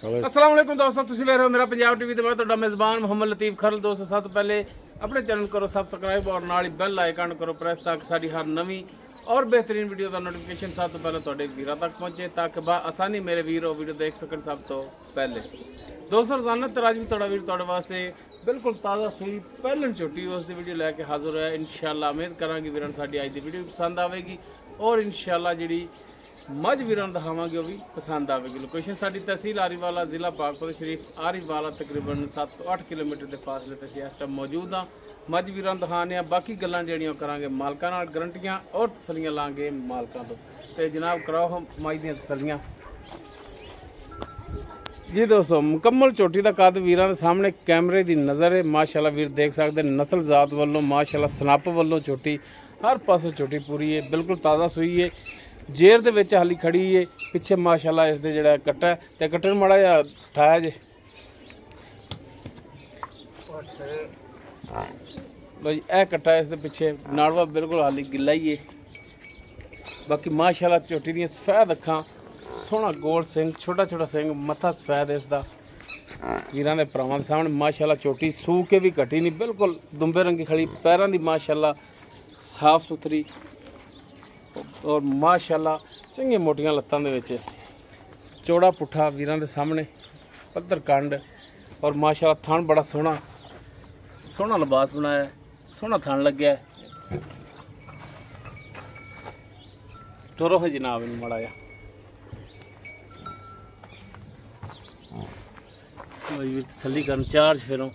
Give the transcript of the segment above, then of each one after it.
अस्सलाम वालेकुम दोस्तों, तुसीं वेख रहे हो मेरा पंजाब टीवी ते मैं तुहाडा मेज़बान मोहम्मद लतीफ खरल। दोस्तों सब तो पहले अपने चैनल करो सब्सक्राइब और नाल ही बेल आइकन करो प्रेस ताकि साडी हर नवी और बेहतरीन वीडियो का नोटिफिकेशन सब तो पहले तुहाडे वीरां तक पहुंचे, ताकि आसानी मेरे वीर वो वीडियो देख सकन सब तो पहले। दोस्तों रोजाना तरह भी तुहाडा वीर तुहाडे वास्ते बिल्कुल ताज़ा सूई पहलन झोटी उसकी वीडियो लैके हाजिर है। इंशाअल्लाह उम्मीद करांगे वीरां साडी अज दी वीडियो पसंद आएगी और इंशाअल्लाह जी मझ वीरां दिखावांगे वो भी पसंद आएगी। लोकेशन साडी तहसील आरीवाला, जिला पाकपुर शरीफ आरीवाला, तकरीबन 7 तो 8 किलोमीटर के फासले ते इस टाइम मौजूद हाँ। मझ वीरां दिखाने बाकी गल्लां जेहड़ियां करांगे मालकां नाल, गारंटियां और तसलियां लांगे मालकां तो। ते जनाब कराओ हम मझ दियां तसलियां जी। दोस्तों मुकम्मल झोटी का कद वीरां दे सामने कैमरे की नज़र है। माशाअल्लाह वीर देख सकते नस्ल जात वालों माशाअल्लाह सनप वालों झोटी हर पासों झोटी पूरी है, बिल्कुल ताज़ा सूई है। जेर दे विच हाली खड़ी है। पिछे माशाअल्लाह इस दे जिहड़ा कट्टा है ते कट्टे नूं माड़ा जिहा ठाया जे लो जी। यह कट्टा इस दे पिछे नाड़वा बिल्कुल हाली गिला ही है। बाकी माशाअल्लाह झोटी दी सफेद अखां, सोहना गोल सिंह, छोटा छोटा सिंह, मत्था सफेद इसका। वीरां दे भरावां दे सामने माशाअल्लाह झोटी सू के भी घटी नहीं, बिल्कुल दुंबे रंगी खड़ी, पैरां दी माशाअल्लाह साफ सुथरी और माशाअल्लाह चंगी मोटियां लत्तां दे विच चौड़ा पुट्ठा वीरां दे सामने पत्थर कंड और माशाअल्लाह थन बड़ा सोहना सोहना लिबास बनाया, सोहना थन लग्या। टुरो है जनाब इनू माड़ा जिहा तसल्ली करन चार्ज फिरों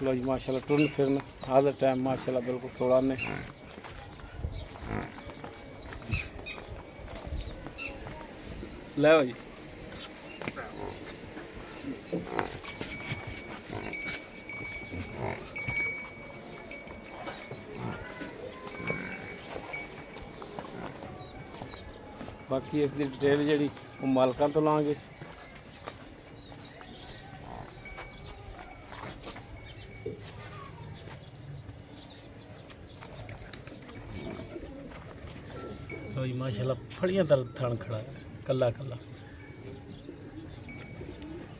लो जी। माशाअल्लाह टुरन फिरन हाजर टाइम माशाअल्लाह बिल्कुल 16 ने लो जी। बाकी इस दी डिटेल जी वो मालकां तो लांगे। तो माशाअल्लाह फड़ियां तर थन खड़ा है, कला कला।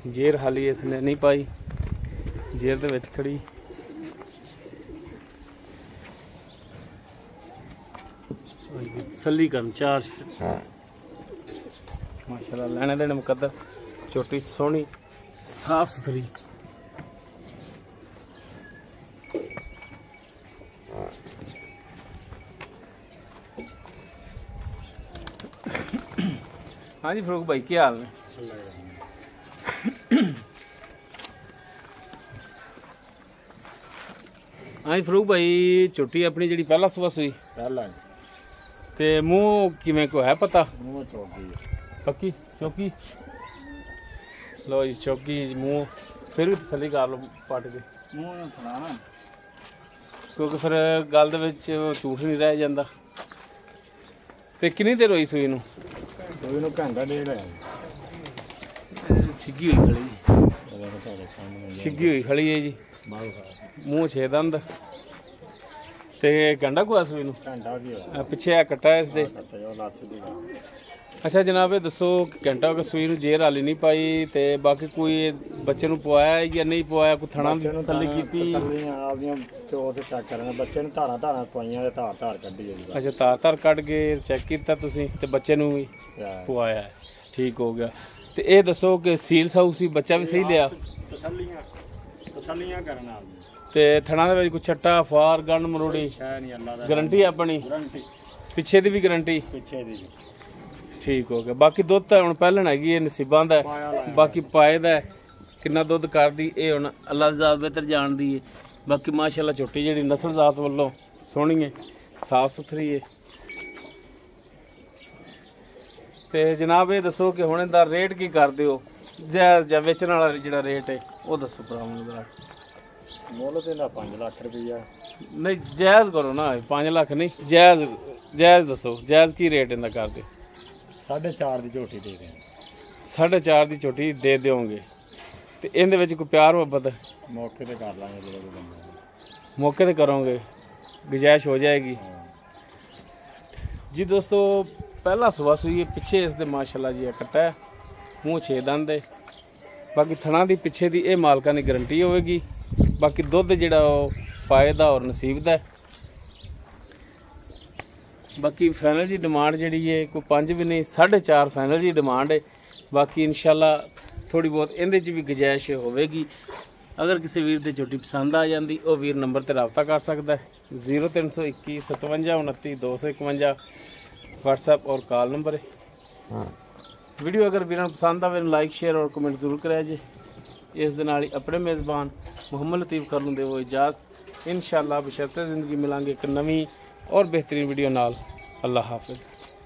जेर हाली इसने नहीं पाई, जेर दे विच खड़ी। तसल्ली करन चार्ज माशाअल्लाह लैने देने मुकद्दर झोटी सोहनी साफ सुथरी। हाँ जी फरूक भाई क्या हाल है? हाँ जी फरूक भाई झोटी अपनी जी पहला सुबह सुई ते मूँह किवें को है पता? मूँह चौकी पक्की चौकी लो जी चौकी मूँह फिर भी तसल्ली कर लो पट के मूँह सुना, क्योंकि फिर गल दे विच झूठ नहीं रह जाता। ते कितनी देर होई सूई नूं? घंटा डेढ़ है। छिग्गी हुई खड़ी, छिग्गी हुई खड़ी है जी। मूँह 6 दंद ते घंटा को सूई नूं? पिछे कट्टा है इसदे। अच्छा जनाब ये दसो घंटा हो गया सूई नूं, जेर हाली नहीं पाई ते बाकी कोई बच्चे नूं पवाया या नहीं पवाया, कोई थणा दी तसल्ली कीती? बच्चे नूं धारां पवाइयां ते धार कड्ढी है। अच्छा धार कढ के चैक कीता तुसीं ते बच्चे नूं भी पवाया है, ठीक हो गया। ते ये दसो कि सील साऊ सी बच्चा भी सही लिया? तसल्लियां करना ते थणा दे विच कोई छट्टा फार गंढ मरोड़ी गारंटी अपनी? पिछे दी भी गारंटी? पिछे दी ठीक हो गया। बाकी दुध तो हुण पहलन हैगी नसीबां दा, बाकी पाए दा किन्ना दुध करदी ये हुण अल्लाह ज़ात बेहतर जानदी है। बाकी माशाअल्लाह झोटी जिहड़ी नस्ल जात वालों सोहनी है, साफ सुथरी है। ते जनाब ये दसो कि हुण इहदा रेट की करदे हो? जायज़ जां वेचण वाला जिहड़ा रेट है वो दसो भरावां दा। मुੱਲ ਤੇ ਦਾ 5 ਲੱਖ रुपया नहीं जायज़ करो ना, 5 लाख नहीं जायज़ जायज़ दसो जायज़ की रेट इनका कर दे? 4.5 की झोटी दे दें। 4.5 की झोटी दे दोगे तो इहदे विच कोई प्यार मुहब्बत मौके ते कर लांगे, जो कोई बंदा मौके ते करोगे गुंजाइश हो जाएगी। जी दोस्तों पहला सुबह सूई है, पिछे इसके माशाल्लाह जी कट्टा है, मूँह 6 दंद है। बाकी थणा की पिछे की यह मालकां की गारंटी होगी। बाकी दुध जिहड़ा पाएदा और नसीब दा है। बाकी फाइनल जी डिमांड जी है कोई 5 भी नहीं 4.5 फाइनल जी डिमांड है। बाकी इंशाल्लाह थोड़ी बहुत इहदे च भी गुजाइश होगी। अगर किसी वीर की झोटी पसंद आ जाती वह वीर नंबर पर रबता कर सकता है 0321 57 29 251 व्हाट्सएप और कॉल नंबर है। वीडियो अगर वीर पसंद आए लाइक शेयर और कमेंट जरूर कराया जे। इस दे नाल ही अपने मेज़बान मुहम्मद लतीफ़ खरल नूं देवो इजाज़त। इंशाअल्लाह बशर्ते ज़िंदगी मिलांगे एक नवीं और बेहतरीन वीडियो नाल। अल्लाह हाफिज़।